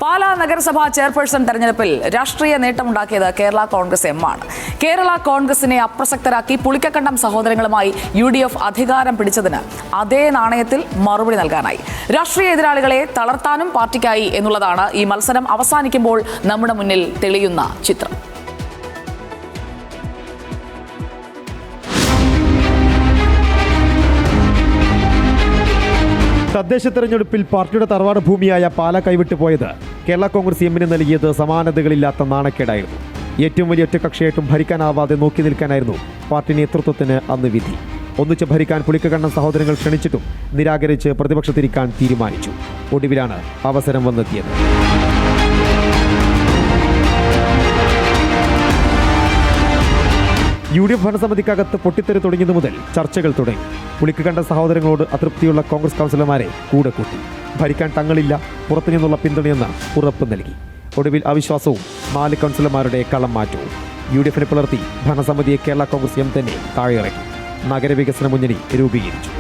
പാലാ നഗരസഭാ ചെയർപേഴ്സൺ തെരഞ്ഞെടുപ്പിൽ രാഷ്ട്രീയ നേട്ടമുണ്ടാക്കിയത് കേരള കോൺഗ്രസ് എം ആണ്. കേരള കോൺഗ്രസിനെ അപ്രസക്തരാക്കി പുളിക്കക്കണ്ടം സഹോദരങ്ങളുമായി UDF അധികാരം പിടിച്ചതിന് അതേ നാണയത്തിൽ മറുപടി നൽകാനായി. രാഷ്ട്രീയ എതിരാളികളെ തളർത്താനും പാർട്ടിക്കായി എന്നുള്ളതാണ് ഈ മത്സരം അവസാനിക്കുമ്പോൾ നമ്മുടെ മുന്നിൽ തെളിയുന്ന ചിത്രം. തദ്ദേശ തെരഞ്ഞെടുപ്പിൽ പാർട്ടിയുടെ തറവാട് ഭൂമിയായ പാല കൈവിട്ടു പോയത് കേരള കോൺഗ്രസ് എമ്മിന് നൽകിയത് സമാനതകളില്ലാത്ത നാണക്കേടായിരുന്നു. ഏറ്റവും വലിയ ഒറ്റക്കക്ഷിയായിട്ടും ഭരിക്കാനാവാതെ നോക്കി നിൽക്കാനായിരുന്നു പാർട്ടി നേതൃത്വത്തിന് അന്ന് വിധി. ഒന്നിച്ച് ഭരിക്കാൻ പുളിക്കക്കണ്ടം സഹോദരങ്ങൾ ക്ഷണിച്ചിട്ടും നിരാകരിച്ച് പ്രതിപക്ഷത്തിരിക്കാൻ തീരുമാനിച്ചു. ഒടുവിലാണ് അവസരം വന്നെത്തിയത്. UDF ഭരണസമിതിക്കകത്ത് പൊട്ടിത്തെറി തുടങ്ങിയതു മുതൽ ചർച്ചകൾ തുടങ്ങി. പുളിക്കക്കണ്ടം സഹോദരങ്ങളോട് അതൃപ്തിയുള്ള കോൺഗ്രസ് കൗൺസിലർമാരെ കൂടെ കൂട്ടി. ഭരിക്കാൻ തങ്ങളില്ല, പുറത്തുനിന്നുള്ള പിന്തുണയെന്ന് ഉറപ്പ് നൽകി. ഒടുവിൽ അവിശ്വാസവും 4 കൗൺസിലർമാരുടെ കളം മാറ്റവും UDFനെ പുലർത്തി ഭരണസമിതിയെ കേരള കോൺഗ്രസ് എം തന്നെ താഴെയിറക്കി. നഗരവികസന മുന്നണി രൂപീകരിച്ചു.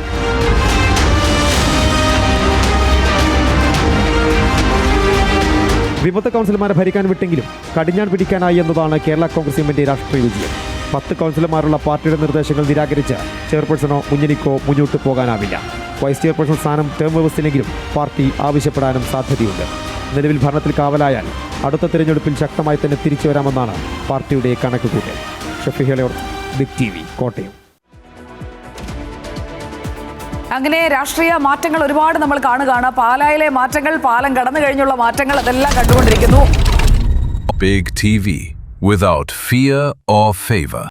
വിമത കൗൺസിലർമാരെ ഭരിക്കാൻ വിട്ടെങ്കിലും കടിഞ്ഞാൺ പിടിക്കാനായി എന്നതാണ് കേരള കോൺഗ്രസ് എമ്മിന്റെ രാഷ്ട്രീയ വിജയം. 10 കൗൺസിലർമാരുള്ള പാർട്ടിയുടെ നിർദ്ദേശങ്ങൾ നിരാകരിച്ച് ചെയർപേഴ്സണോ മുന്നണിക്കോ മുന്നോട്ട് പോകാനാവില്ല. വൈസ് ചെയർപേഴ്സൺ സ്ഥാനം ടേം വ്യവസ്ഥയിലെങ്കിലും പാർട്ടി ആവശ്യപ്പെടാനും സാധ്യതയുണ്ട്. നിലവിൽ ഭരണത്തിൽ കാവലായാൽ അടുത്ത തിരഞ്ഞെടുപ്പിൽ ശക്തമായി തന്നെ തിരിച്ചു വരാമെന്നാണ് പാർട്ടിയുടെ കണക്കുകൂട്ടൽ. ഷഫീഹ് ബിഗ് TV കോട്ടയം. അങ്ങനെ രാഷ്ട്രീയ മാറ്റങ്ങൾ ഒരുപാട് നമ്മൾ കാണുകയാണ്. പാലായിലെ മാറ്റങ്ങൾ, പാലം കടന്നു കഴിഞ്ഞുള്ള മാറ്റങ്ങൾ, അതെല്ലാം കണ്ടുകൊണ്ടിരിക്കുന്നു. Big TV, without fear or favor.